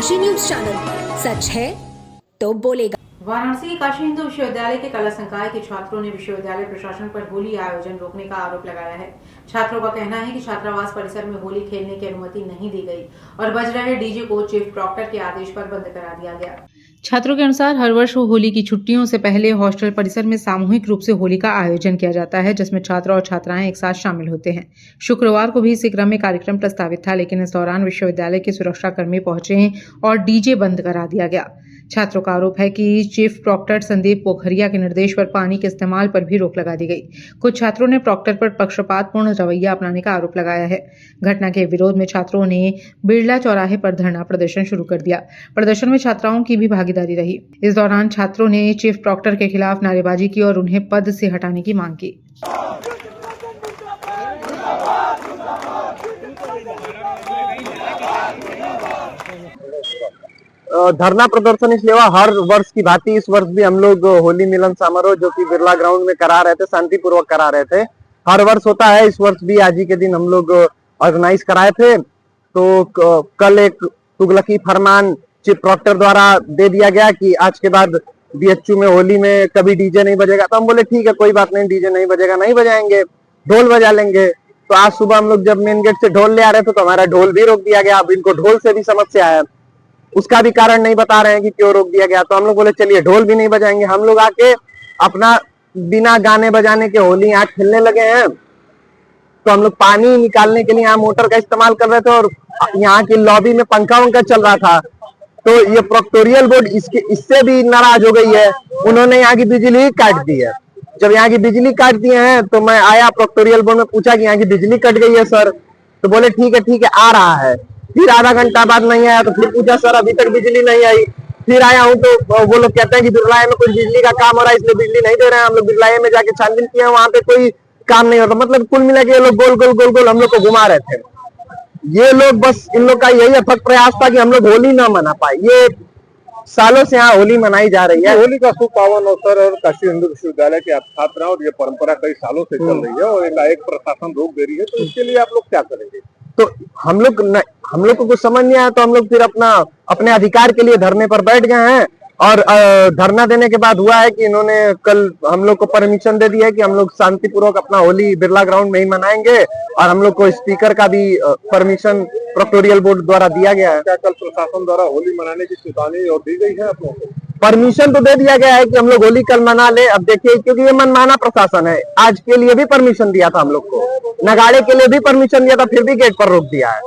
Kashi news channel, सच है तो बोलेगा। वाराणसी के काशी हिंदू विश्वविद्यालय के कला संकाय के छात्रों ने विश्वविद्यालय प्रशासन पर होली आयोजन रोकने का आरोप लगाया है। छात्रों का कहना है कि छात्रावास परिसर में होली खेलने की अनुमति नहीं दी गई और बज रहे डीजे को चीफ प्रॉक्टर के आदेश पर बंद करा दिया गया। छात्रों के अनुसार हर वर्ष होली की छुट्टियों से पहले हॉस्टल परिसर में सामूहिक रूप से होली का आयोजन किया जाता है, जिसमें छात्र और छात्राएं एक साथ शामिल होते हैं। शुक्रवार को भी इसी क्रम में कार्यक्रम प्रस्तावित था, लेकिन इस दौरान विश्वविद्यालय के सुरक्षाकर्मी पहुंचे और डीजे बंद करा दिया गया। छात्रों का आरोप है कि चीफ प्रॉक्टर संदीप पोखरिया के निर्देश पर पानी के इस्तेमाल पर भी रोक लगा दी गई। कुछ छात्रों ने प्रॉक्टर पर पक्षपातपूर्ण रवैया अपनाने का आरोप लगाया है। घटना के विरोध में छात्रों ने बिरला चौराहे पर धरना प्रदर्शन शुरू कर दिया। प्रदर्शन में छात्राओं की भी भागीदारी रही। इस दौरान छात्रों ने चीफ प्रॉक्टर के खिलाफ नारेबाजी की और उन्हें पद से हटाने की मांग की। धरना प्रदर्शन इसलिए हुआ, हर वर्ष की भांति इस वर्ष भी हम लोग होली मिलन समारोह जो कि बिरला ग्राउंड में करा रहे थे, शांतिपूर्वक करा रहे थे। हर वर्ष होता है, इस वर्ष भी आज ही के दिन हम लोग ऑर्गेनाइज कराए थे। तो कल एक तुगलकी फरमान चीफ प्रॉक्टर द्वारा दे दिया गया कि आज के बाद बीएचयू में होली में कभी डीजे नहीं बजेगा। तो हम बोले ठीक है, कोई बात नहीं, डीजे नहीं बजेगा, नहीं बजाएंगे, ढोल बजा लेंगे। तो आज सुबह हम लोग जब मेन गेट से ढोल ले आ रहे थे तो हमारा ढोल भी रोक दिया गया। अब इनको ढोल से भी समस्या है, उसका भी कारण नहीं बता रहे हैं कि क्यों रोक दिया गया। तो हम लोग बोले चलिए ढोल भी नहीं बजाएंगे। हम लोग आके अपना बिना गाने बजाने के होली यहाँ खेलने लगे हैं। तो हम लोग पानी निकालने के लिए यहाँ मोटर का इस्तेमाल कर रहे थे और यहाँ की लॉबी में पंखा वंखा चल रहा था। तो ये प्रोक्टोरियल बोर्ड इससे भी नाराज हो गई है, उन्होंने यहाँ की बिजली काट दी है। जब यहाँ की बिजली काट दिए हैं तो मैं आया प्रोक्टोरियल बोर्ड में, पूछा कि यहाँ की बिजली कट गई है सर। तो बोले ठीक है आ रहा है। फिर आधा घंटा बाद नहीं आया तो फिर पूछा सर अभी तक बिजली नहीं आई। फिर आया हूँ तो वो लोग कहते हैं कि बिरलाए में कुछ बिजली का काम हो रहा है इसलिए बिजली नहीं दे रहे हैं। हम लोग बिरलाए में जाके छानबीन किए, वहां पे कोई काम नहीं होता। मतलब कुल मिला के ये लोग गोल गोल हम लोग को घुमा रहे थे। ये लोग बस, इन लोग का यही अथक प्रयास था कि हम लोग होली ना मना पाए। ये सालों से यहाँ होली मनाई जा रही है। होली का शुभ पावन अवसर और काशी हिंदू विश्वविद्यालय के छात्राओं और ये परंपरा कई सालों से चल रही है और एक प्रशासन रोक दे रही है, तो इसके लिए आप लोग क्या करेंगे? तो हम लोग को कुछ समझ नहीं आया, तो हम लोग फिर अपने अधिकार के लिए धरने पर बैठ गए हैं। और धरना देने के बाद हुआ है कि इन्होंने कल हम लोग को परमिशन दे दी है कि हम लोग शांतिपूर्वक अपना होली बिरला ग्राउंड में ही मनाएंगे। और हम लोग को स्पीकर का भी परमिशन प्रोक्टोरियल बोर्ड द्वारा दिया गया है। क्या कल प्रशासन द्वारा होली मनाने की चेतावनी और दी गई है आप लोगों को? परमिशन तो दे दिया गया है कि हम लोग होली कल मना ले। अब देखिए, क्योंकि ये मनमाना प्रशासन है, आज के लिए भी परमिशन दिया था हम लोग को, नगाड़े के लिए भी परमिशन दिया था, फिर भी गेट पर रोक दिया है।